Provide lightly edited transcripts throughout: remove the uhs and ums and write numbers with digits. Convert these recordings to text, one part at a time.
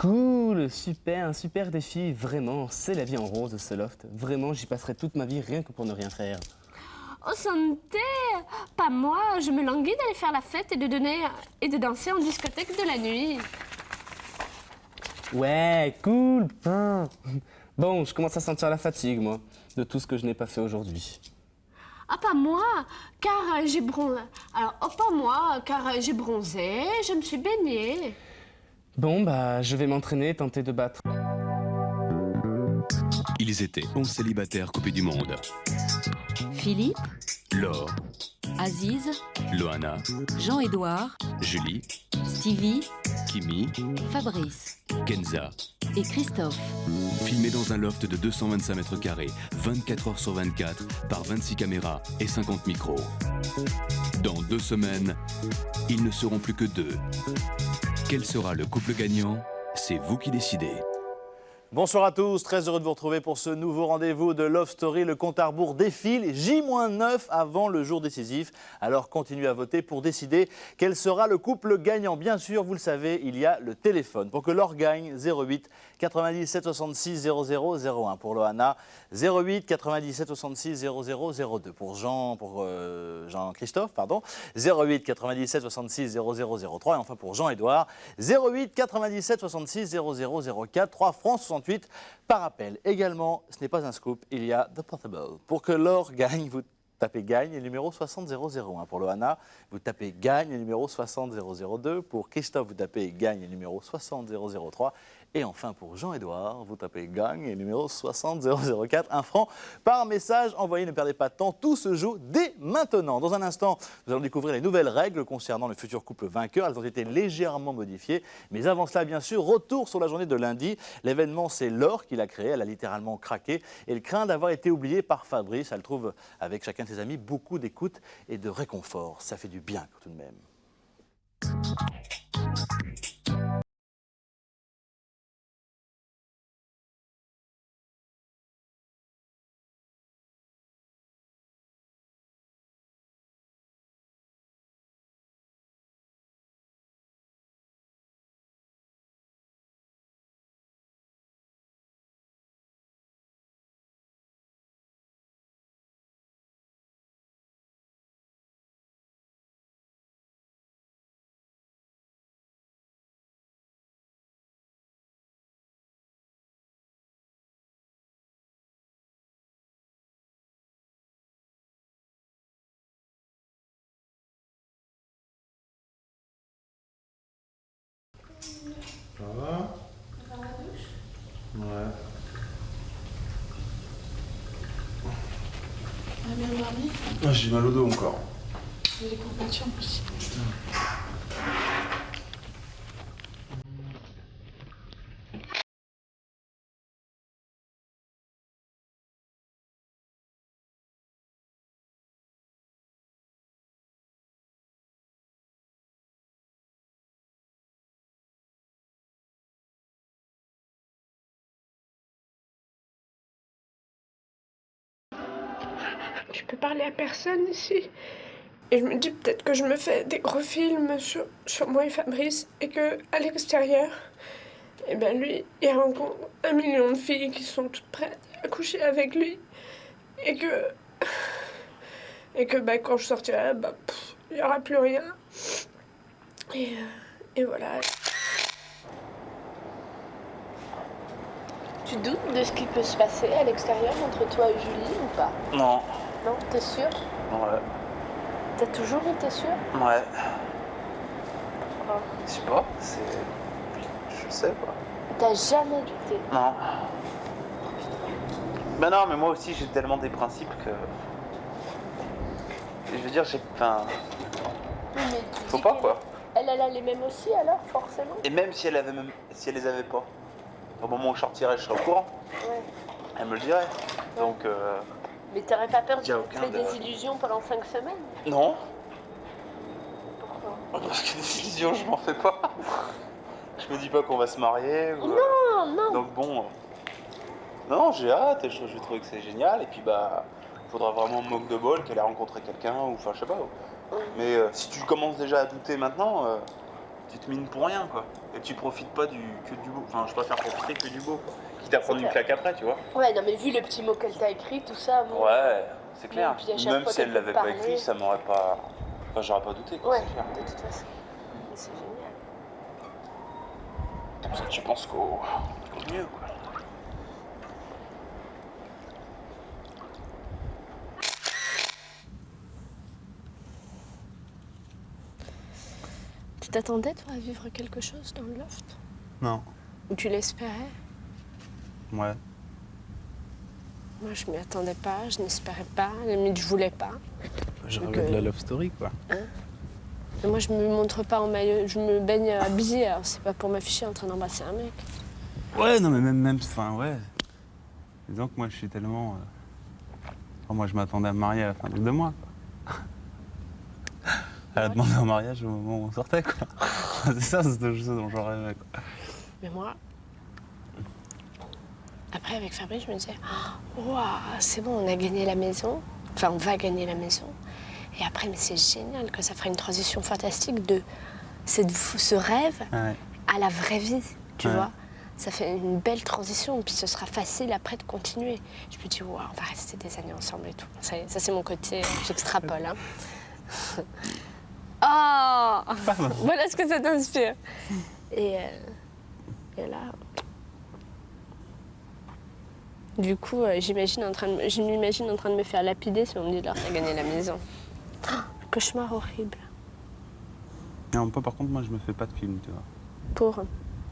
Cool, super, un super défi, vraiment, c'est la vie en rose ce loft. Vraiment, j'y passerai toute ma vie rien que pour ne rien faire. Oh santé! Pas moi, je me languis d'aller faire la fête et de danser en discothèque de la nuit. Ouais, cool. Bon, je commence à sentir la fatigue, moi, de tout ce que je n'ai pas fait aujourd'hui. Ah pas moi, car j'ai bronzé. Alors, oh pas moi, car j'ai bronzé, je me suis baignée. Bon, bah, je vais m'entraîner et tenter de battre. Ils étaient 11 célibataires coupés du monde. Philippe, Laure, Aziz, Loana, Jean-Édouard, Julie, Stevie, Kimi, Fabrice Kenza. et Christophe. Filmés dans un loft de 225 mètres carrés, 24 heures sur 24, par 26 caméras et 50 micros. Dans 2 semaines, ils ne seront plus que 2. Quel sera le couple gagnant? C'est vous qui décidez. Bonsoir à tous, très heureux de vous retrouver pour ce nouveau rendez-vous de Love Story. Le compte à rebours défile, J-9 avant le jour décisif. Alors continuez à voter pour décider quel sera le couple gagnant. Bien sûr, vous le savez, il y a le téléphone. Pour que Laure gagne, 08 97 66 00 01. Pour Loana, 08 97 66 00 02. Pour Jean-Christophe, 08 97 66 00 03. Et enfin pour Jean-Édouard, 08 97 66 00 04. 3 francs 68 par appel. Également, ce n'est pas un scoop, il y a The Portable. Pour que Laure gagne, vous tapez gagne, le numéro 60001. Pour Loana, vous tapez gagne, le numéro 60002. Pour Christophe, vous tapez gagne, le numéro 60003. Et enfin, pour Jean-Édouard, vous tapez gagne, le numéro 60004. 1 franc par message envoyé. Ne perdez pas de temps, tout se joue dès maintenant. Dans un instant, nous allons découvrir les nouvelles règles concernant le futur couple vainqueur. Elles ont été légèrement modifiées. Mais avant cela, bien sûr, retour sur la journée de lundi. L'événement, c'est Laure qui l'a créé. Elle a littéralement craqué. Elle craint d'avoir été oubliée par Fabrice. Elle trouve, avec chacun de ses amis, beaucoup d'écoute et de réconfort. Ça fait du bien tout de même. Ça va? Dans la douche? Ouais. T'as bien dormi? Ah, j'ai mal au dos encore. J'ai des courbatures aussi. Je peux parler à personne ici. Et je me dis peut-être que je me fais des gros films sur moi et Fabrice et que à l'extérieur, et ben lui, il rencontre 1 million de filles qui sont toutes prêtes à coucher avec lui et que ben, quand je sortirai, bah, il n'y aura plus rien. Et voilà. Tu doutes de ce qui peut se passer à l'extérieur entre toi et Julie ou pas? Non. Non, t'es sûr? Ouais. T'as toujours été sûr? Ouais. Oh. Je sais pas, je sais pas. T'as jamais douté? Non. Ben non, mais moi aussi j'ai tellement des principes que... Je veux dire, Oui, mais tu Faut dis pas, qu'elle- quoi. Elle a les mêmes aussi alors, forcément? Et même si elle les avait pas, au moment où je sortirais, je serais au courant. Ouais. Elle me le dirait. Donc, Mais t'aurais pas peur de Y a te aucun faire de- des illusions pendant 5 semaines? non. Pourquoi? Parce que des illusions, je m'en fais pas. Je me dis pas qu'on va se marier. Ou, Non, non. donc bon... Non, j'ai hâte et je vais trouver que c'est génial. Et puis bah, faudra vraiment manque de bol qu'elle ait rencontré quelqu'un ou enfin je sais pas. Mais si tu commences déjà à douter maintenant, tu te mines pour rien, quoi. Et tu profites pas que du beau. Enfin, je préfère profiter que du beau. Quitte à prendre une claque après, tu vois. Ouais, non, mais vu le petit mot qu'elle t'a écrit, tout ça, bon. Ouais, c'est clair. Puis à chaque Même fois si elle qu'elle l'avait peut pas parler- écrit, ça m'aurait pas. Enfin, j'aurais pas douté, quoi, Ouais, c'est clair. de toute façon. Mais c'est génial. Comme ça, tu penses qu'au mieux, quoi. Tu t'attendais, toi, à vivre quelque chose dans le loft? Non. Ou tu l'espérais? Ouais. Moi, je m'y attendais pas, je n'espérais pas, à la limite, je voulais pas. Je Donc, rêvais de la love story, quoi. Mais moi, je me montre pas en maillot, je me baigne habillée, alors c'est pas pour m'afficher en train d'embrasser un mec. Ouais, non, mais même, enfin, ouais. Disons que moi, je suis tellement... Enfin, moi, je m'attendais à me marier à la fin de 2 mois, quoi. Elle a demandé en mariage au moment où on sortait, quoi. C'est ça, c'est quelque chose dont j'en rêvais, quoi. Mais moi, après, avec Fabrice, je me disais, waouh, c'est bon, on a gagné la maison. Enfin, on va gagner la maison. Et après, mais c'est génial que ça fera une transition fantastique de ce rêve Ouais. à la vraie vie, tu Ouais. vois. Ça fait une belle transition, puis ce sera facile après de continuer. Je me dis, waouh, on va rester des années ensemble et tout. Ça c'est mon côté, j'extrapole. Hein. Oh, voilà ce que ça t'inspire. Et là, du coup, je m'imagine en train de me faire lapider si on me dit, alors t'as gagné la maison. Oh, cauchemar horrible. Non, pas, par contre, moi, je me fais pas de film, tu vois. Pour,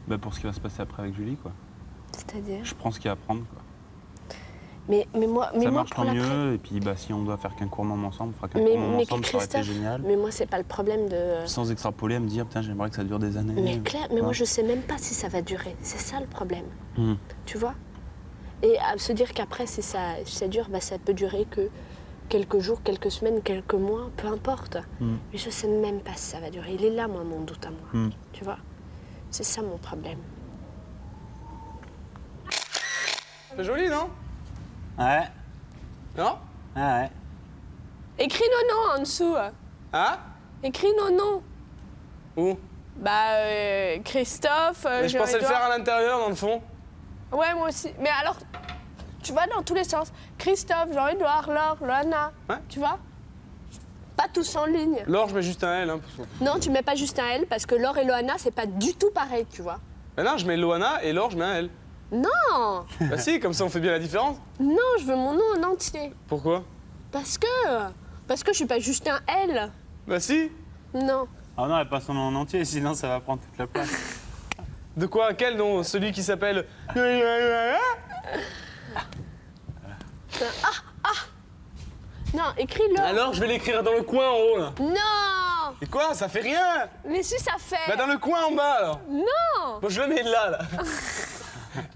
Bah, pour ce qui va se passer après avec Julie, quoi. c'est-à-dire. Je prends ce qu'il y a à prendre, quoi. Mais moi, Ça moi marche pour tant l'après. mieux, et puis bah, si on doit faire qu'un court moment ensemble, on fera qu'un Mais, court moment mais ensemble, ça aurait été Christophe, génial. mais moi, c'est pas le problème de. Sans extrapoler, à me dire, putain, j'aimerais que ça dure des années. Mais clair, mais moi, Ouais. je sais même pas si ça va durer. C'est ça le problème. Hmm. Tu vois? Et à se dire qu'après, si ça dure, bah, ça peut durer que quelques jours, quelques semaines, quelques mois, peu importe. Mm. Mais je sais même pas si ça va durer. Il est là, moi, mon doute à moi. Mm. Tu vois? C'est ça mon problème. C'est joli, non? Ouais, Non? ouais. Écris non en dessous. Hein? Écris non. Où? Bah, Christophe. Mais je pensais le Jean-Édouard. faire à l'intérieur, dans le fond. Ouais, moi aussi. Mais alors, tu vois, dans tous les sens. Christophe, Jean-Édouard, Laure, Loana. Ouais. Tu vois? Pas tous en ligne. Laure, je mets juste un L. Hein, parce que... Non, tu mets pas juste un L parce que Laure et Loana, c'est pas du tout pareil, tu vois. Bah non, je mets Loana et Laure, je mets un L. Non, Bah si, comme ça on fait bien la différence. non, je veux mon nom en entier. Pourquoi? Parce que je suis pas juste un L. Bah si. Non. Ah non, elle passe son nom en entier, sinon ça va prendre toute la place. De quoi? Quel nom? Celui qui s'appelle... Non, écris-le. Alors, je vais l'écrire dans le coin en haut, là. Non. Et quoi? Ça fait rien. Mais si ça fait. Bah dans le coin en bas, alors. Non. Bon, je le mets là, là.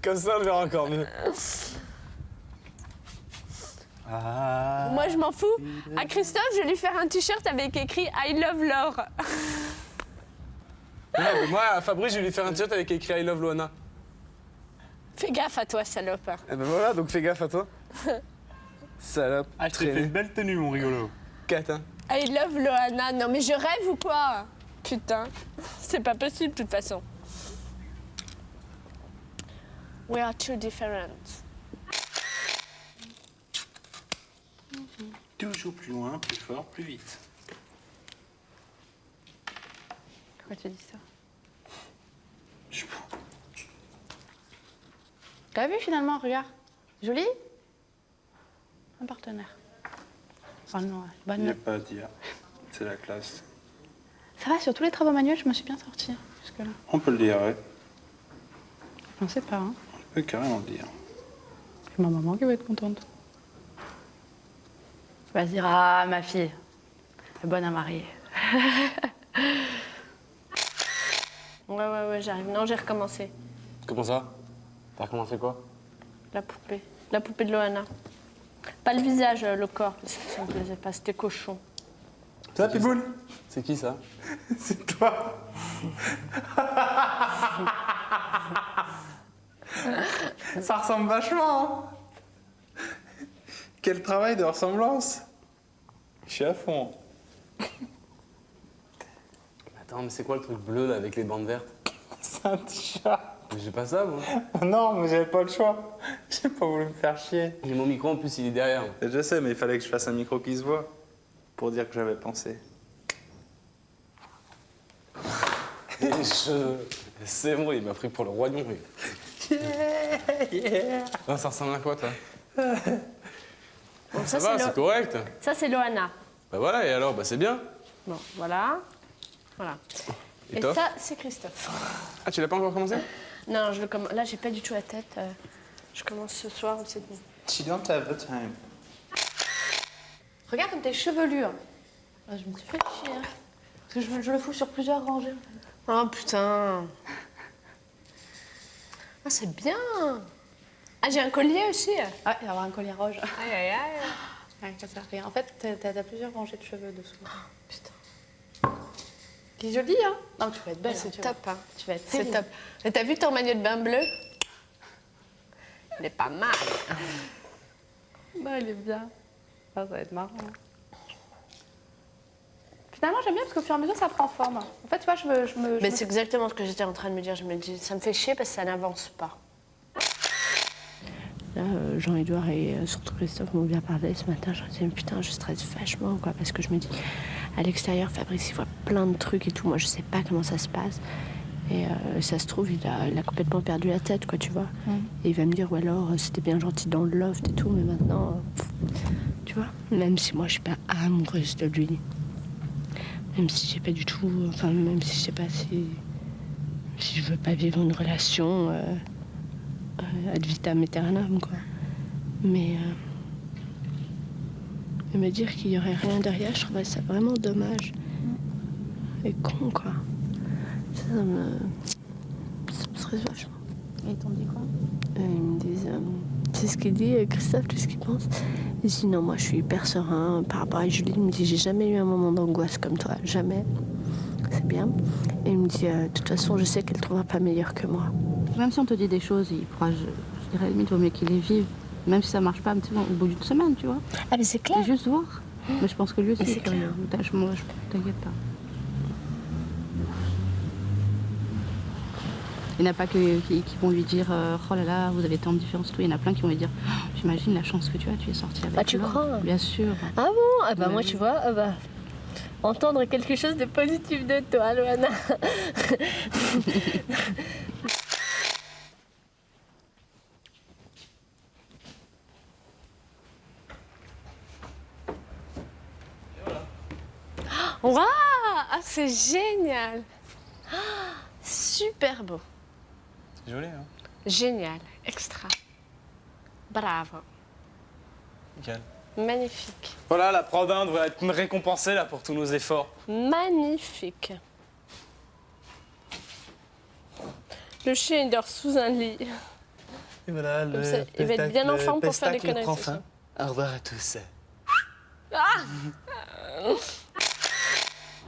Comme ça, on le verra encore mieux. Ah. Moi, je m'en fous. À Christophe, je vais lui faire un t-shirt avec écrit I love Laure. Non, mais moi, à Fabrice, je vais lui faire un t-shirt avec écrit I love Loana. Fais gaffe à toi, salope. Et ben voilà, donc fais gaffe à toi. Salope. Ah, je t'ai fait une belle tenue, mon rigolo. 4, hein. I love Loana. Non, mais je rêve ou quoi? Putain. C'est pas possible, de toute façon. We are too different. Toujours plus loin, plus fort, plus vite. Pourquoi tu dis ça? Je... T'as vu finalement, regarde. Joli? Un partenaire. Oh non, bonne Il n'y a note. pas à dire. C'est la classe. Ça va, sur tous les travaux manuels, je me suis bien sortie jusque-là. On peut le dire, ouais. On sait pas, hein. On peut carrément le dire. C'est ma maman qui va être contente. Elle va se dire, ah, ma fille, elle est bonne à marier. Ouais, j'arrive. Non, j'ai recommencé. Comment ça? T'as recommencé quoi? La poupée. La poupée de Loana. Pas le visage, le corps, parce que ça me plaisait pas. C'était cochon. Toi, Piboule? C'est qui ça? C'est toi. Ça ressemble vachement, hein. Quel travail de ressemblance. Je suis à fond. Attends, mais c'est quoi le truc bleu là avec les bandes vertes? C'est un t-shirt. Mais j'ai pas ça, moi. Non, mais j'avais pas le choix. J'ai pas voulu me faire chier. Et mon micro, en plus, il est derrière. Je sais, mais il fallait que je fasse un micro qui se voit. Pour dire que j'avais pensé. Et c'est bon, il m'a pris pour le roi lion. Ah, ça ressemble à quoi, toi? Bon, Ça va, c'est correct. Ça, c'est Loana. Bah voilà, et alors, bah c'est bien. Bon, voilà. Voilà. Et Et toi? ça, c'est Christophe. Ah, tu l'as pas encore commencé? Non, là, j'ai pas du tout la tête. Je commence ce soir ou cette nuit. You don't have the time. Regarde comme t'es chevelure. Ah, je me suis fait chier. Hein. Parce que je le fous sur plusieurs rangées. Oh, putain. Ah, c'est bien. Ah, j'ai un collier aussi. Ah, il va y avoir un collier rouge. Aïe, aïe, aïe. Ouais, ça sert à rien. En fait, t'as plusieurs rangées de cheveux dessous. Putain. C'est joli, hein? Non, tu vas être belle. C'est hein, tu vas. top, hein. Tu vas être C'est terrible. top. Et t'as vu ton maillot de bain bleu? Il est pas mal. Non, il est bien. Ah, ça va être marrant. Finalement, j'aime bien parce qu'au fur et à mesure, ça prend forme. En fait, tu vois, Mais c'est exactement ce que j'étais en train de me dire. Je me dis, ça me fait chier parce que ça n'avance pas. Là, Jean-Édouard et surtout Christophe m'ont bien parlé ce matin. Je me disais, putain, je stresse vachement, quoi. Parce que je me dis, à l'extérieur, Fabrice, il voit plein de trucs et tout. Moi, je sais pas comment ça se passe. Et ça se trouve, il a complètement perdu la tête, quoi, tu vois. Et il va me dire, ou alors, c'était bien gentil dans le loft et tout, mais maintenant, tu vois. Même si moi, je suis pas amoureuse de lui. Même si j'ai pas du tout, enfin même si je sais pas si je veux pas vivre une relation ad vitam aeternam, quoi. Mais me dire qu'il y aurait rien derrière, je trouvais ça vraiment dommage et con, quoi. Ça me stresse vachement. Et ils t'ont dit quoi? Ils me disent, c'est ce qu'il dit, Christophe, tu sais ce qu'il pense. Il dit non, moi je suis hyper serein par rapport à Julie. Il me dit, j'ai jamais eu un moment d'angoisse comme toi, jamais. C'est bien. Et il me dit, de toute façon, je sais qu'elle ne trouvera pas meilleure que moi. Même si on te dit des choses, il pourra, je dirais, à la limite, il vaut mieux qu'il les vive. Même si ça marche pas, tu vois, au bout d'une semaine, tu vois. Ah, mais c'est clair. C'est juste voir. Mais je pense que lui aussi, c'est clair. T'inquiète pas. Il n'y en a pas qui vont lui dire oh là là, vous avez tant de différence. Il y en a plein qui vont lui dire oh, j'imagine la chance que tu as es sortie avec. Ah, tu crois? Bien sûr. Ah bon? Ah bah moi, tu vois, entendre quelque chose de positif de toi, Loana. Waouh! Ah, c'est génial! Ah, super beau. C'est joli, hein? Génial, extra. Bravo. Nickel. Magnifique. Voilà, la prod 1 devrait être récompensée là pour tous nos efforts. Magnifique. Le chien il dort sous un lit. Et voilà, Comme ça, il va être bien en forme pour faire des conneries. prend fin. Au revoir à tous.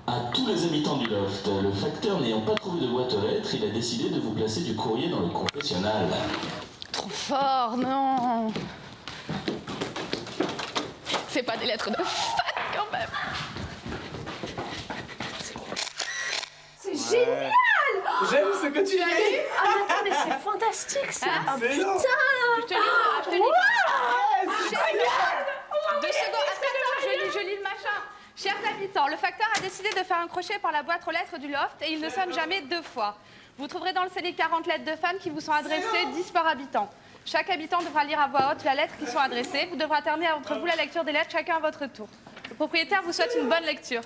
À tous les habitants du loft, le facteur n'ayant pas trouvé de boîte aux lettres, il a décidé de vous placer du courrier dans le confessionnal. Trop fort, non. C'est pas des lettres de fan quand même. C'est génial! J'aime ce que tu fais. Ah mais attends, mais c'est fantastique ça! Hein? Ah, putain! Je te lis. Wow! Génial! 2 secondes, attends, je lis le machin. Chers habitants, le facteur a décidé de faire un crochet par la boîte aux lettres du loft et il ne sonne jamais 2 fois. Vous trouverez dans le CD 40 lettres de fans qui vous sont adressées, 10 par habitant. Chaque habitant devra lire à voix haute la lettre qui sont adressées. Vous devrez alterner entre vous la lecture des lettres, chacun à votre tour. Le propriétaire vous souhaite une bonne lecture.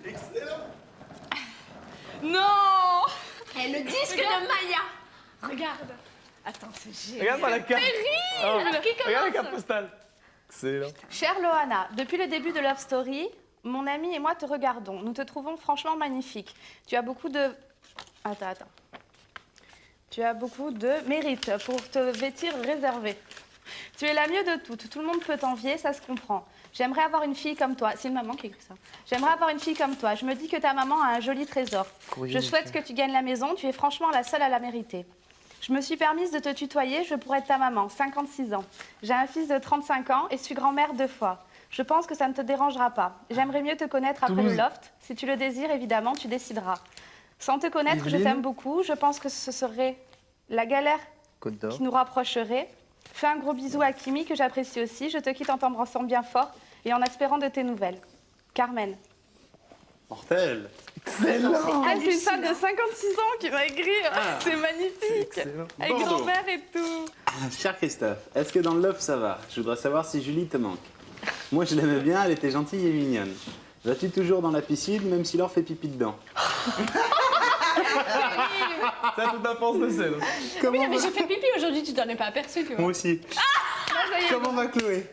Excellent. Non! Et le disque de Maya! Regarde! Attends, c'est génial! Regarde la carte. Terrible! Oh, Qui commence? regarde la carte postale. Excellent. Chère Loana, depuis le début de Love Story, mon ami et moi te regardons. Nous te trouvons franchement magnifique. Tu as beaucoup de... Attends. Tu as beaucoup de mérite pour te vêtir réservé. Tu es la mieux de toutes. Tout le monde peut t'envier, ça se comprend. J'aimerais avoir une fille comme toi. C'est une maman qui écrit ça. J'aimerais avoir une fille comme toi. Je me dis que ta maman a un joli trésor. Je souhaite que tu gagnes la maison. Tu es franchement la seule à la mériter. Je me suis permise de te tutoyer. Je pourrais être ta maman, 56 ans. J'ai un fils de 35 ans et suis grand-mère 2 fois. Je pense que ça ne te dérangera pas. J'aimerais mieux te connaître après le loft. Si tu le désires, évidemment, tu décideras. Sans te connaître, je t'aime beaucoup. Je pense que ce serait la galère qui nous rapprocherait. Fais un gros bisou à Kimi, que j'apprécie aussi. Je te quitte en t'embrassant bien fort et en espérant de tes nouvelles. Carmen. Mortel. Excellent. C'est une femme de 56 ans qui m'a écrit. C'est magnifique. Avec grand-mère et tout. Cher Christophe, est-ce que dans le love ça va? Je voudrais savoir si Julie te manque. Moi je l'aimais bien, elle était gentille et mignonne. Vas-tu toujours dans la piscine, même si Laure fait pipi dedans? T'as toute la force de sel. Oui, mais j'ai fait pipi aujourd'hui, tu t'en es pas aperçu, tu vois. Moi aussi. Comment va Chloé?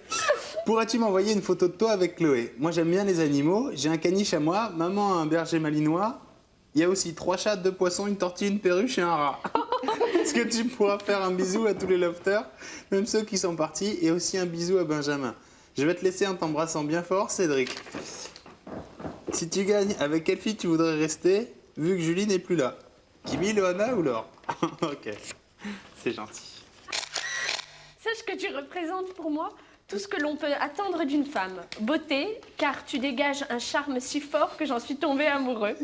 Pourrais-tu m'envoyer une photo de toi avec Chloé? Moi j'aime bien les animaux, j'ai un caniche à moi, maman a un berger malinois. Il y a aussi 3 chats, 2 poissons, une tortue, une perruche et un rat. Est-ce que tu pourras faire un bisou à tous les lofters, même ceux qui sont partis, et aussi un bisou à Benjamin? Je vais te laisser en t'embrassant bien fort, Cédric. Si tu gagnes, avec quelle fille tu voudrais rester, vu que Julie n'est plus là? Kimi, Loana ou Laure? Ok, c'est gentil. Sache que tu représentes pour moi tout ce que l'on peut attendre d'une femme. Beauté, car tu dégages un charme si fort que j'en suis tombée amoureux.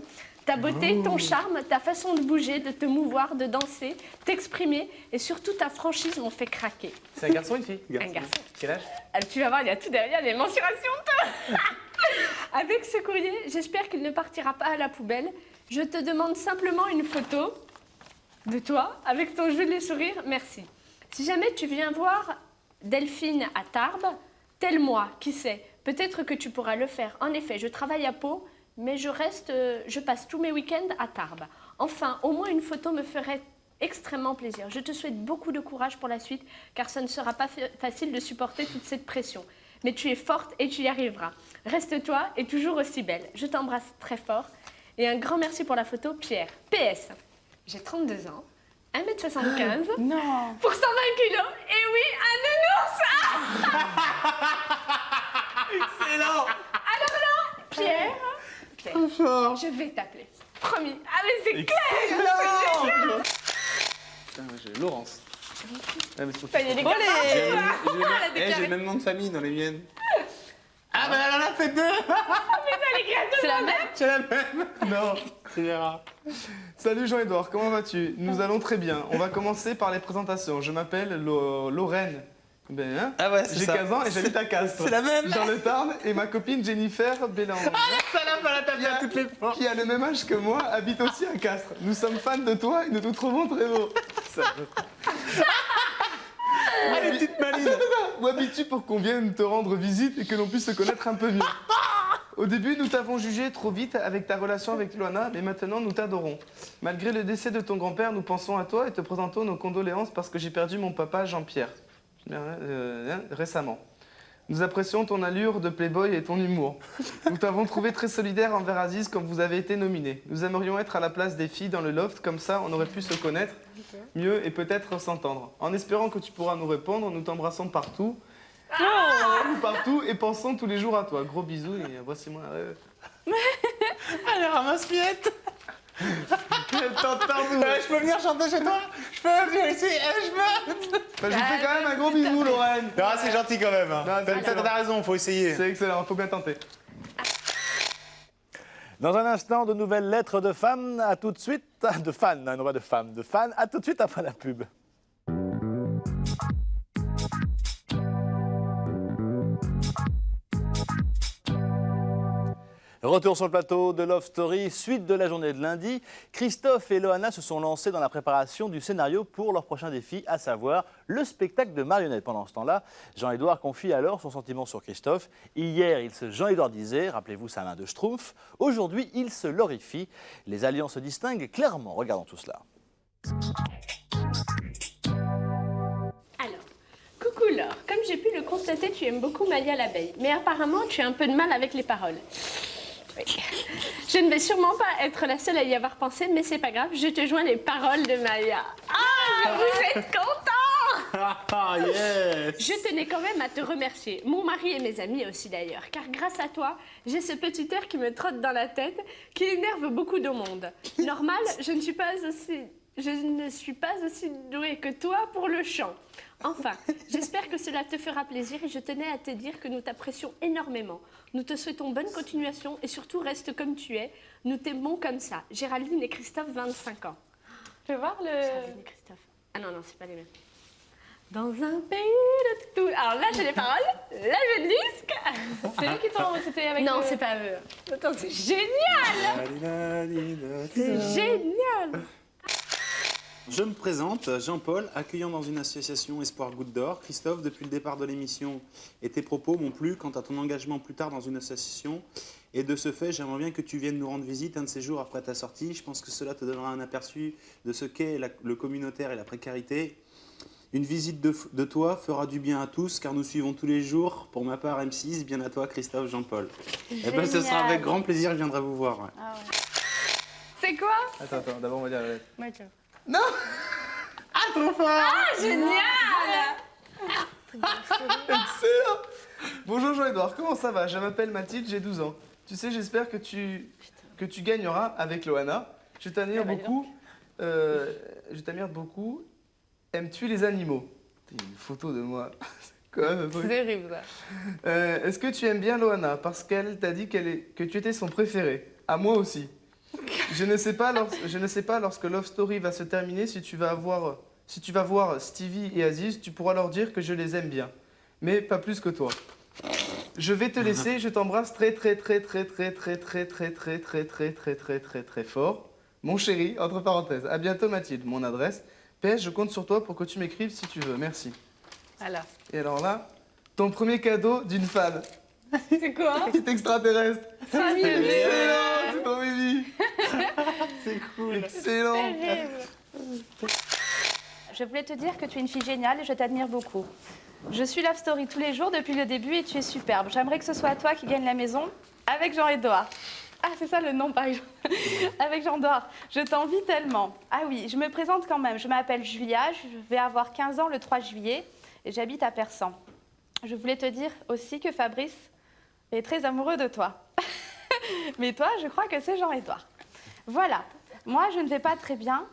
Ta beauté, ton charme, ta façon de bouger, de te mouvoir, de danser, t'exprimer et surtout ta franchise m'ont fait craquer. C'est un garçon ou une fille? Un garçon. Quel âge? Tu vas voir, il y a tout derrière, les mensurations. Avec ce courrier, j'espère qu'il ne partira pas à la poubelle. Je te demande simplement une photo de toi avec ton joli sourire. Merci. Si jamais tu viens voir Delphine à Tarbes, tel moi, qui sait, peut-être que tu pourras le faire. En effet, je travaille à Pau, mais je passe tous mes week-ends à Tarbes. Enfin, au moins une photo me ferait extrêmement plaisir. Je te souhaite beaucoup de courage pour la suite, car ça ne sera pas facile de supporter toute cette pression. Mais tu es forte et tu y arriveras. Reste-toi et toujours aussi belle. Je t'embrasse très fort. Et un grand merci pour la photo, Pierre. PS, j'ai 32 ans, 1m75, Non. pour 120 kilos, et oui, un nounours. Excellent. Alors là, Pierre, je vais t'appeler. Promis. Ah mais c'est clair. Putain, j'ai Laurence. Il y a des gars. J'ai le même nom de famille dans les miennes. Ah ben elle en a fait 2. C'est la même. C'est la même. Non, c'est Vera. Salut Jean-Edouard, comment vas-tu? Nous allons très bien. On va commencer par les présentations. Je m'appelle Lorraine. Ben, hein, Ah ouais, c'est j'ai ça. 15 ans et j'habite à Castres. C'est la même. Dans le Tarn, et ma copine Jennifer Bélanger, Toutes les fois. qui a le même âge que moi, habite aussi à Castres. Nous sommes fans de toi et nous te trouvons très beau. Allez, petite maline. Où habites-tu pour qu'on vienne te rendre visite et que l'on puisse se connaître un peu mieux? Au début, nous t'avons jugé trop vite avec ta relation avec Loana, mais maintenant nous t'adorons. Malgré le décès de ton grand-père, nous pensons à toi et te présentons nos condoléances parce que j'ai perdu mon papa Jean-Pierre récemment. Nous apprécions ton allure de playboy et ton humour. Nous t'avons trouvé très solidaire envers Aziz comme vous avez été nominé. Nous aimerions être à la place des filles dans le loft, comme ça on aurait pu se connaître mieux et peut-être s'entendre. En espérant que tu pourras nous répondre, nous t'embrassons partout. Partout et pensons tous les jours à toi. Gros bisous et voici moi. Allez, ramasse-miettes. Je peux venir chanter chez toi? Je peux venir ici? Je peux. Bah, je vous fais quand même un gros bisou, Lorraine. Non, c'est gentil quand même. Hein. Non, c'est excellent. T'as raison, faut essayer. C'est excellent, faut bien tenter. Dans un instant, de nouvelles lettres de femmes. À tout de suite. De fans, non pas de femmes. De fans. À tout de suite après la pub. Retour sur le plateau de Love Story, suite de la journée de lundi. Christophe et Loana se sont lancés dans la préparation du scénario pour leur prochain défi, à savoir le spectacle de marionnettes. Pendant ce temps-là, Jean-Édouard confie alors son sentiment sur Christophe. Hier, il se Jean-Édouardisait, rappelez-vous sa main de Schtroumpf. Aujourd'hui, il se glorifie. Les alliances se distinguent clairement. Regardons tout cela. Alors, coucou Laure. Comme j'ai pu le constater, tu aimes beaucoup Maya l'abeille. Mais apparemment, tu as un peu de mal avec les paroles. Oui. Je ne vais sûrement pas être la seule à y avoir pensé, mais c'est pas grave, je te joins les paroles de Maya. Ah, vous êtes contents? Ah, yes. Je tenais quand même à te remercier, mon mari et mes amis aussi d'ailleurs, car grâce à toi, j'ai ce petit air qui me trotte dans la tête, qui énerve beaucoup de monde. Normal, je ne suis pas aussi je ne suis pas aussi douée que toi pour le chant. Enfin, j'espère que cela te fera plaisir et je tenais à te dire que nous t'apprécions énormément. Nous te souhaitons bonne continuation et surtout reste comme tu es. Nous t'aimons comme ça. Géraldine et Christophe, 25 ans. Tu veux voir le... Géraldine et Christophe. Ah non, non, c'est pas les mêmes. Dans un pays de tout... Alors là, j'ai les paroles. Là, j'ai le disque. C'est eux qui t'ont... C'était avec Non, le- c'est pas eux. Attends, c'est génial. C'est génial. Je me présente, Jean-Paul, accueillant dans une association Espoir Goutte d'Or. Christophe, depuis le départ de l'émission et tes propos m'ont plu quant à ton engagement plus tard dans une association. Et de ce fait, j'aimerais bien que tu viennes nous rendre visite un de ces jours après ta sortie. Je pense que cela te donnera un aperçu de ce qu'est le communautaire et la précarité. Une visite de toi fera du bien à tous, car nous suivons tous les jours. Pour ma part, M6, bien à toi, Christophe, Jean-Paul. Eh ben, ce sera avec grand plaisir, je viendrai vous voir. Ouais. Ah ouais. C'est quoi? Attends, d'abord on va dire la lettre. Ouais, tiens. Non. Ah, trop fort. Ah, génial. Excellent. Bonjour Jean-Edouard, comment ça va? Je m'appelle Mathilde, j'ai 12 ans. Tu sais, j'espère que tu gagneras avec Loana. Je t'admire beaucoup. Je t'admire beaucoup. Aimes-tu les animaux? Une photo de moi. C'est quoi ce truc? C'est terrible ça. Est-ce que tu aimes bien Loana? Parce qu'elle t'a dit que tu étais son préféré. À moi aussi. Je ne sais pas lorsque Love Story va se terminer si tu vas voir Stevie et Aziz, tu pourras leur dire que je les aime bien. Mais pas plus que toi. Je vais te laisser, je t'embrasse très fort. Mon chéri, entre parenthèses. À bientôt Mathilde, mon adresse. PS, je compte sur toi pour que tu m'écrives si tu veux. Merci. Alors. Et alors là, ton premier cadeau d'une fan. C'est quoi? Petit extraterrestre. Ah, C'est bébé. excellent, c'est ton baby. C'est cool. Excellent. Je voulais te dire que tu es une fille géniale et je t'admire beaucoup. Je suis Love Story tous les jours depuis le début et tu es superbe. J'aimerais que ce soit toi qui gagne la maison avec Jean-Edouard. Ah, c'est ça le nom, par exemple. Avec Jean-Edouard. Je t'envie tellement. Ah oui, je me présente quand même. Je m'appelle Julia, je vais avoir 15 ans le 3 juillet et j'habite à Persan. Je voulais te dire aussi que Fabrice est très amoureux de toi. Mais toi, je crois que c'est Jean-Edouard. Voilà. Moi, je ne vais pas très bien.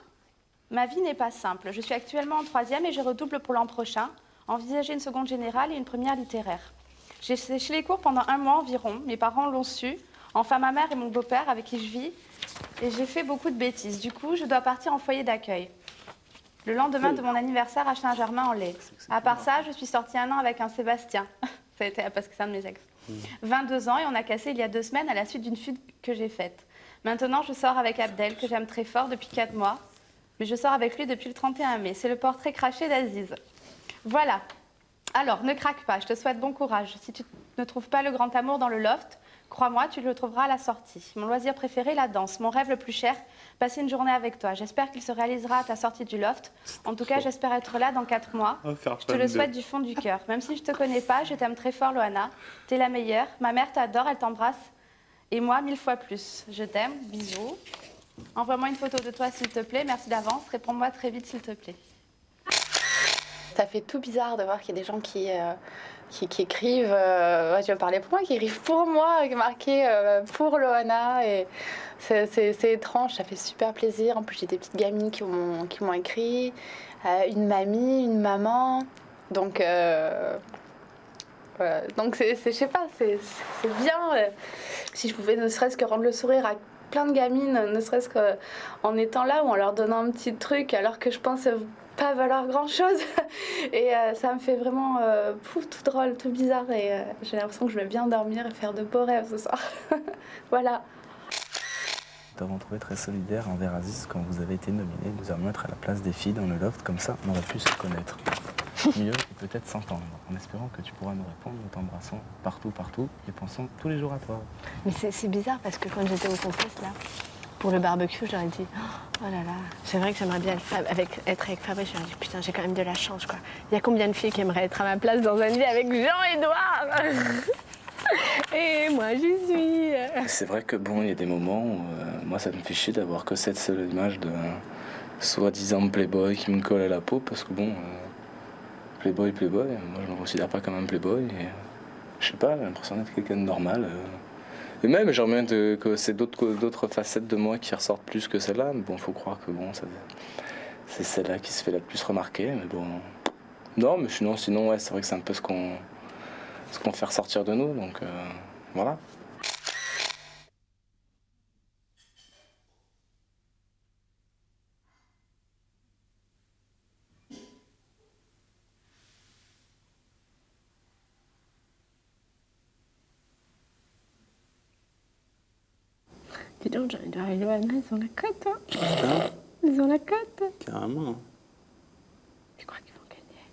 Ma vie n'est pas simple. Je suis actuellement en 3e et je redouble pour l'an prochain. Envisager une seconde générale et une première littéraire. J'ai séché les cours pendant 1 mois environ. Mes parents l'ont su. Enfin, ma mère et mon beau-père avec qui je vis. Et j'ai fait beaucoup de bêtises. Du coup, je dois partir en foyer d'accueil. Le lendemain de mon anniversaire à Saint-Germain-en-Laye. À part ça, je suis sortie 1 an avec un Sébastien. Ça a été parce que c'est un de mes ex. 22 ans et on a cassé il y a 2 semaines à la suite d'une fuite que j'ai faite. Maintenant, je sors avec Abdel, que j'aime très fort depuis 4 mois. Mais je sors avec lui depuis le 31 mai. C'est le portrait craché d'Aziz. Voilà. Alors, ne craque pas, je te souhaite bon courage. Si tu ne trouves pas le grand amour dans le loft, crois-moi, tu le trouveras à la sortie. Mon loisir préféré, la danse. Mon rêve le plus cher, passer une journée avec toi. J'espère qu'il se réalisera à ta sortie du loft. En tout cas, j'espère être là dans 4 mois. Je te le souhaite du fond du cœur. Même si je ne te connais pas, je t'aime très fort, Loana. T'es la meilleure. Ma mère t'adore, elle t'embrasse. Et moi, 1000 fois plus. Je t'aime. Bisous. Envoie-moi une photo de toi, s'il te plaît. Merci d'avance. Réponds-moi très vite, s'il te plaît. Ça fait tout bizarre de voir qu'il y a des gens qui écrivent, je vais parler pour moi, qui écrivent pour moi, qui marqué pour Loana. Et c'est étrange, ça fait super plaisir. En plus, j'ai des petites gamines qui m'ont écrit, une mamie, une maman. Donc, voilà. Donc je sais pas, c'est bien. Si je pouvais ne serait-ce que rendre le sourire à plein de gamines, ne serait-ce qu'en étant là ou en leur donnant un petit truc, alors que je pense pas valoir grand-chose. Et ça me fait vraiment tout drôle, tout bizarre. Et j'ai l'impression que je vais bien dormir et faire de beaux rêves ce soir. Voilà. Nous t'avons trouvé très solidaire envers Aziz quand vous avez été nominé. Nous allons être à la place des filles dans le loft, comme ça on aurait pu se connaître mieux et peut-être s'entendre. En espérant que tu pourras nous répondre, nous t'embrassons partout et pensons tous les jours à toi. Mais c'est bizarre parce que quand j'étais au Confesse, là, pour le barbecue, je leur ai dit oh là là, c'est vrai que j'aimerais bien être avec Fabrice. Je leur ai dit putain, j'ai quand même de la chance quoi. Il y a combien de filles qui aimeraient être à ma place dans un lit avec Jean-Edouard? Et moi j'y suis. C'est vrai que bon, il y a des moments où moi ça me fait chier d'avoir que cette seule image de soi-disant playboy qui me colle à la peau parce que bon, playboy, moi je me considère pas comme un playboy et je sais pas, j'ai l'impression d'être quelqu'un de normal. Et même, j'aimerais bien que c'est d'autres facettes de moi qui ressortent plus que celle-là. Mais bon, il faut croire que bon, C'est celle-là qui se fait la plus remarquer, mais bon... Non, mais sinon ouais, c'est vrai que c'est un peu ce qu'on fait ressortir de nous, donc voilà. Dis donc, Jean-Edouard et Loana, ils ont la cote, hein. Ils ont la cote. Carrément. Tu crois qu'ils vont gagner?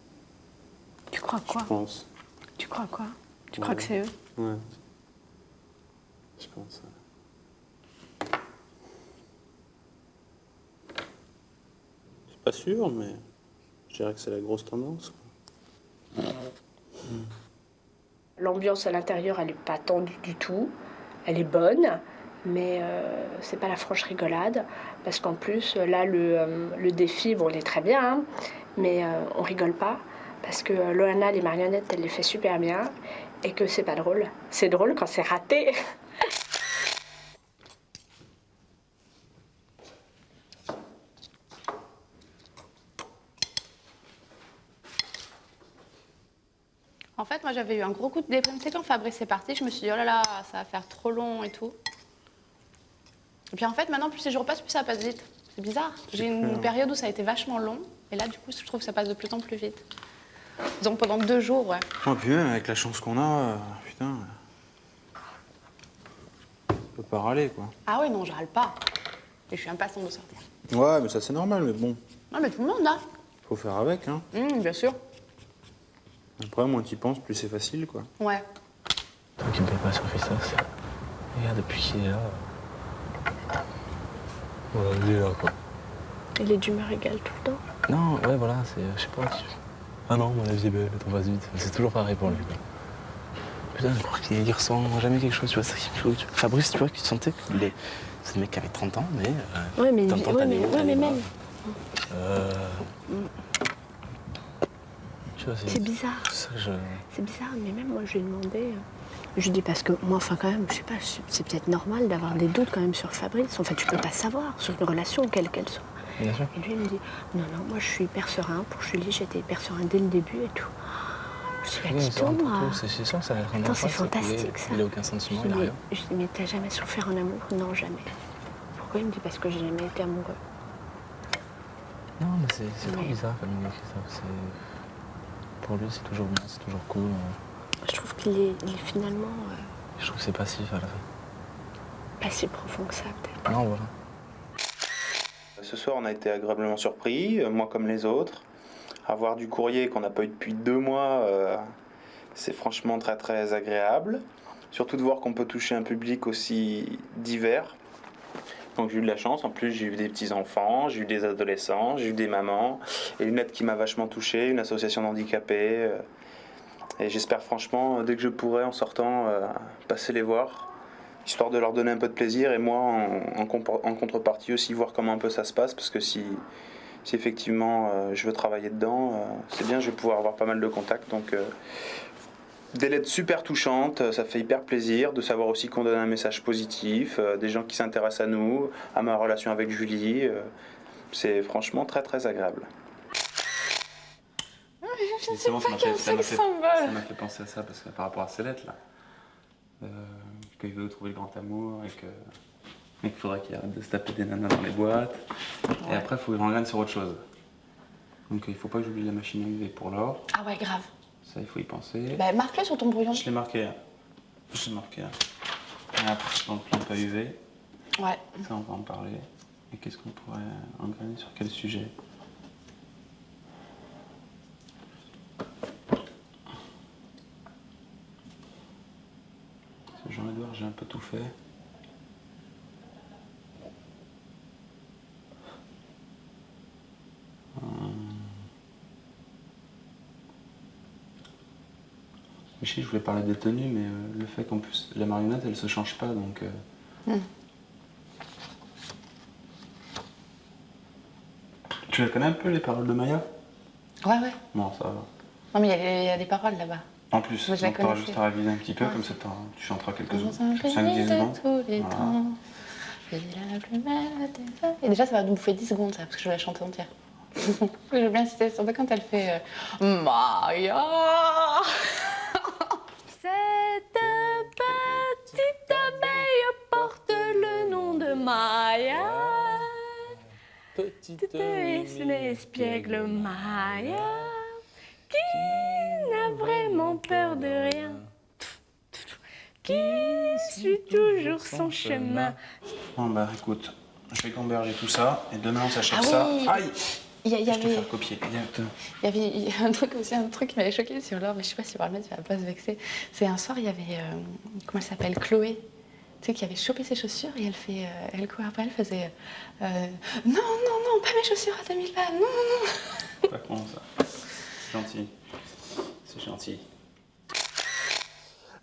Tu crois quoi? Je pense. Tu crois quoi? Tu crois que c'est eux? Ouais. Je pense. Je suis pas sûr, mais je dirais que c'est la grosse tendance. L'ambiance à l'intérieur, elle n'est pas tendue du tout. Elle est bonne, mais c'est pas la franche rigolade. Parce qu'en plus, là, le défi, bon, il est très bien, hein, mais on rigole pas. Parce que Loana, les marionnettes, elle les fait super bien. Et que c'est pas drôle. C'est drôle quand c'est raté. En fait, moi, j'avais eu un gros coup de déprime. Tu sais, quand Fabrice est parti, je me suis dit, oh là là, ça va faire trop long et tout. Et puis en fait, maintenant, plus les jours passent, plus ça passe vite. C'est bizarre. J'ai eu une période où ça a été vachement long. Et là, du coup, je trouve que ça passe de plus en plus vite. Disons pendant 2 jours, ouais. Oh, puis même avec la chance qu'on a, putain. On peut pas râler, quoi. Ah ouais, non, je râle pas. Et je suis impatiente de sortir. Ouais, mais ça c'est normal, mais bon. Non, mais tout le monde, hein. Faut faire avec, hein. Bien sûr. Après, moins t'y penses, plus c'est facile, quoi. Ouais. Toi qui me plaît pas sur Christophe, c'est... Regarde, depuis qu'il est là... Voilà, il est là, quoi. Il est d'humeur égale tout le temps. Non, ouais, voilà, c'est... Je sais pas... Ah non, mon vie est belle, le temps passe vite. C'est toujours pareil pour lui, quoi. Putain, je crois qu'il ressent jamais quelque chose, tu vois. Fabrice, tu vois, tu sentais qu'il est... C'est le mec qui avait 30 ans, mais... Ouais, mais, t'entends ouais, ta mais, néo, ouais, mais même. Tu vois, C'est bizarre. Ça, je... C'est bizarre, mais même moi, je lui ai demandé. Je lui dis parce que moi, enfin, quand même, je sais pas, c'est peut-être normal d'avoir des doutes quand même sur Fabrice. Enfin, tu peux pas savoir sur une relation, quelle qu'elle soit. Bien sûr. Et lui, il me dit non, non, moi, je suis hyper serein. Pour Julie, j'étais hyper serein dès le début et tout. Je dis, bah, dis-toi, moi. C'est sûr que ça va être un Attends, enfant, c'est fantastique, ça. Il a aucun sentiment, Je il a dis, rien. je dis, mais t'as jamais souffert en amour? Non, jamais. Pourquoi? Il me dit parce que j'ai jamais été amoureux. Non, mais c'est trop bizarre comme il écrit ça. Pour lui, c'est toujours bien, c'est toujours cool. Je trouve qu'il est finalement Je trouve que c'est passif à la fin. pas si profond que ça, peut-être. Non, voilà. Ce soir, on a été agréablement surpris, moi comme les autres. Avoir du courrier qu'on n'a pas eu depuis 2 mois, c'est franchement très très agréable. Surtout de voir qu'on peut toucher un public aussi divers. Donc j'ai eu de la chance, en plus j'ai eu des petits-enfants, j'ai eu des adolescents, j'ai eu des mamans, et une aide qui m'a vachement touché, une association d'handicapés. Et j'espère franchement, dès que je pourrai en sortant, passer les voir, histoire de leur donner un peu de plaisir, et moi en contrepartie aussi voir comment un peu ça se passe, parce que si effectivement je veux travailler dedans, c'est bien, je vais pouvoir avoir pas mal de contacts. Donc des lettres super touchantes, ça fait hyper plaisir de savoir aussi qu'on donne un message positif, des gens qui s'intéressent à nous, à ma relation avec Julie. C'est franchement très très agréable. Je sais pas quel sexe symbole. Ça m'a fait penser à ça parce que par rapport à ces lettres là, qu'il veut trouver le grand amour et qu'il faudrait qu'il arrête de se taper des nanas dans les boîtes. Et après, il faut qu'il rengaine sur autre chose. Donc il faut pas que j'oublie la machine à UV pour l'or. Ah ouais, grave. Ça, il faut y penser. Bah, marque-le sur ton brouillon. Je l'ai marqué. Je l'ai marqué. Et après, dans le plan pas UV. Ouais. Ça, on va en parler. Et qu'est-ce qu'on pourrait engrainer sur quel sujet? Jean-Edouard, j'ai un peu tout fait. Je voulais parler des tenues, mais le fait qu'en plus la marionnette elle se change pas, donc. Tu la connais un peu les paroles de Maya? Ouais, ouais. Non, ça va. Non, mais il y a des paroles là-bas. En plus, moi, je la donc t'auras connaissais. juste à réviser un petit peu, Ouais. comme ça tu chanteras quelques Dans un 5-10 pays de secondes. tous les Voilà. temps, j'ai la plus belle des femmes. Et déjà, ça va nous bouffer 10 secondes, ça, parce que je vais la chanter entière. J'ai bien cité, surtout quand elle fait Maya. Cette petite abeille porte le nom de Maya. Petite L'espiègle Maya, qui n'a vraiment peur de rien, qui suit toujours son chemin. Bon bah écoute, je vais gamberger tout ça et demain on s'achète Ah ça. oui. Aïe. Il y Je te avait... faire copier. Il y a un truc aussi, un truc qui m'avait choqué sur l'or, mais je sais pas si on va le mettre, tu vas pas se vexer. C'est un soir, il y avait, comment elle s'appelle, Chloé, tu sais, qui avait chopé ses chaussures et elle fait, elle courait après, elle faisait, non, pas mes chaussures à 2000 balles, non. Pas con ça. C'est gentil. C'est gentil.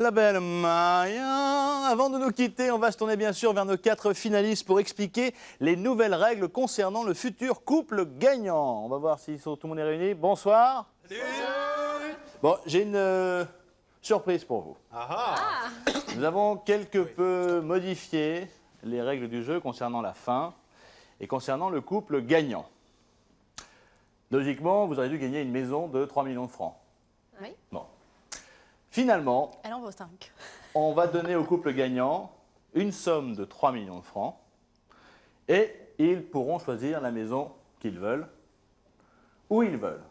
La belle Maya. Avant de nous quitter, on va se tourner bien sûr vers nos 4 finalistes pour expliquer les nouvelles règles concernant le futur couple gagnant. On va voir si tout le monde est réuni. Bonsoir. Salut. Bon, j'ai une surprise pour vous. Nous avons quelque peu modifié les règles du jeu concernant la fin et concernant le couple gagnant. Logiquement, vous auriez dû gagner une maison de 3 millions de francs. Oui. Bon. Finalement, Elle en vaut 5. on va donner au couple gagnant une somme de 3 millions de francs et ils pourront choisir la maison qu'ils veulent, où ils veulent.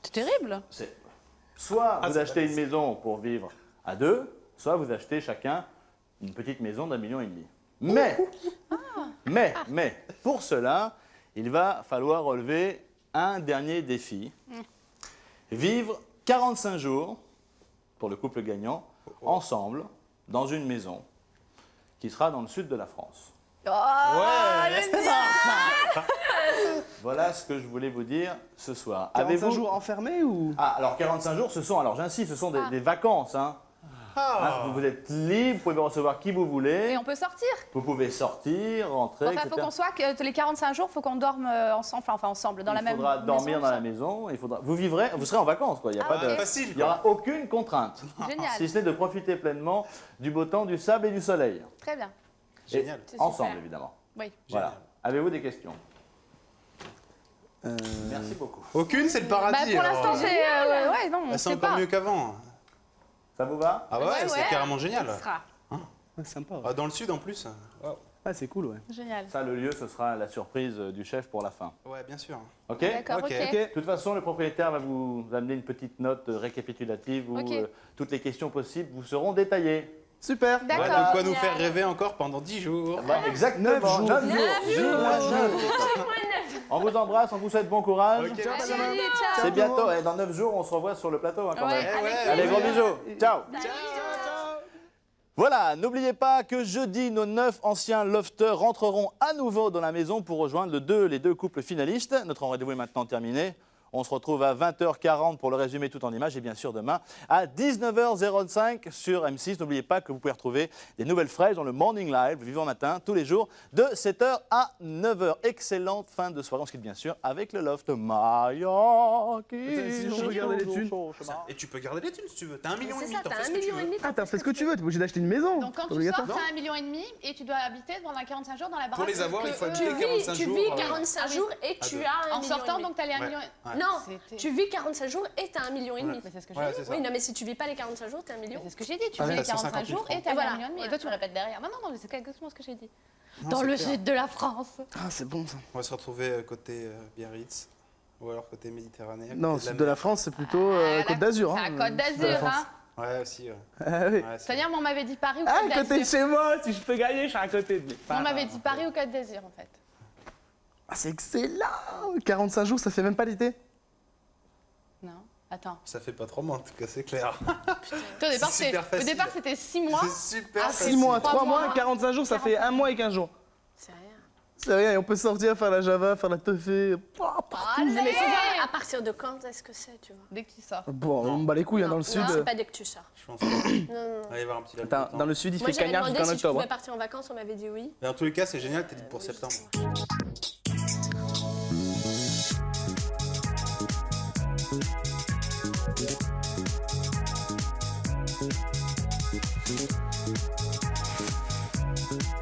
C'est terrible. Soit vous achetez une maison pour vivre à 2, soit vous achetez chacun une petite maison d'1,5 million. Mais, pour cela, il va falloir relever un dernier défi. Vivre 45 jours, pour le couple gagnant, ensemble, dans une maison, qui sera dans le sud de la France. Voilà ce que je voulais vous dire ce soir. 45 jours enfermés ou... Ah, alors 45 jours, alors j'insiste, ce sont des vacances. Hein. Vous êtes libre, vous pouvez recevoir qui vous voulez. Et on peut sortir. Vous pouvez sortir, rentrer, Enfin, il faut qu'on soit que les 45 jours, il faut qu'on dorme ensemble, dans la même maison. Il faudra dormir dans la maison. Vous serez en vacances, quoi. Il n'y a pas de, facile, il n'y aura aucune contrainte. Génial. Si ce n'est de profiter pleinement du beau temps, du sable et du soleil. Très bien. Génial. Et ensemble, évidemment. Oui. Voilà. Avez-vous des questions Merci beaucoup. Aucune, c'est le paradis. Pour l'instant, alors. c'est... non, on C'est sait encore pas. mieux qu'avant. Ça vous va? Ah ouais, c'est carrément génial. Extra. Sympa. Ah, dans le sud en plus. Ah, c'est cool, ouais. Génial. Ça, le lieu, ce sera la surprise du chef pour la fin. Ouais, bien sûr. Ok? D'accord, ok. De toute façon, le propriétaire va vous amener une petite note récapitulative où Ok. toutes les questions possibles vous seront détaillées. Super. D'accord. Ouais, de quoi nous Génial. faire rêver encore pendant 10 jours. Exactement. 9 jours. 9 jours. On vous embrasse, on vous souhaite bon courage. Ok, Allez, Benjamin. ciao. C'est bientôt. Et dans 9 jours, on se revoit sur le plateau hein, quand Ouais, même. avec Allez, gros bisous. Ciao. Salut. Voilà, n'oubliez pas que jeudi, nos 9 anciens lofters rentreront à nouveau dans la maison pour rejoindre les deux couples finalistes. Notre rendez-vous est maintenant terminé. On se retrouve à 20h40 pour le résumé tout en images et bien sûr demain à 19h05 sur M6. N'oubliez pas que vous pouvez retrouver des nouvelles fraises dans le Morning Live, le Vivant Matin, tous les jours de 7h à 9h. Excellente fin de soirée. On se quitte bien sûr avec le Loft Maya. Si on veut garder les thunes. Et tu peux garder les thunes si tu veux. T'as 1,5 million. C'est ça, t'en t'as fais ce 1,5 que tu million. veux. Ah, t'as fait ce que tu veux, t'es obligé d'acheter une maison. Donc quand C'est tu obligatoire. sors, t'as 1,5 million et tu dois habiter pendant 45 jours dans la baraque. Pour les avoir, il faut que habiter eux- 45 Tu jours. vis 45 jours et à tu deux. as 1,5 En million. sortant, donc t'as les 1,5 Ouais. million. Ouais. Non, C'était- tu vis 45 jours et t'as 1,5 million. Mais c'est ce que j'ai Ouais, dit. c'est ça. Oui, non, mais si tu vis pas les 45 jours, t'as 1 million. Mais c'est ce que j'ai dit. Tu Ah, vis t'as les 45 150 000 jours et francs. t'as Et 1,5 voilà. million. Et toi, tu me répètes derrière. Non, c'est exactement ce que j'ai dit. Non, Dans c'est le clair. sud de la France. Ah, c'est bon ça. On va se retrouver côté Biarritz ou alors côté Méditerranée. à Non, côté sud de la France, c'est plutôt Côte d'Azur. C'est hein, la Côte sud de la d'Azur, France. hein. Ouais, aussi. Ouais. Ah oui. Ouais, c'est- C'est-à-dire, on m'avait dit Paris ou Ah, Côte à côté de d'Azur. chez moi, si je peux gagner, je suis à côté de mes On parents. m'avait dit Paris ou Côte d'Azur, en fait. Ah, c'est excellent. 45 jours, ça fait même pas l'été. Non. Attends. Ça fait pas 3 mois en tout cas, c'est clair. Toi, au départ, C'est super facile. c'était 6 mois. C'est super Ah, facile. 6 mois, 3 3 mois, mois, 45 jours, ça fait 1 mois et 15 jours. C'est rien. C'est rien, et on peut sortir, faire la Java, faire la teufée. Allez. Mais faut voir à partir de quand est-ce que c'est, tu vois. Dès que tu sors. Bon, on me bat les couilles hein, dans le sud. C'est pas dès que tu sors. Je pense. Non, non. Allez voir un petit laps Attends, de temps. dans le sud, il Moi, fait j'avais cagnard demandé jusqu'en si je octobre. pouvais partir en vacances, on m'avait dit oui. Mais en tous les cas, c'est génial, t'es libre pour septembre. Thank you.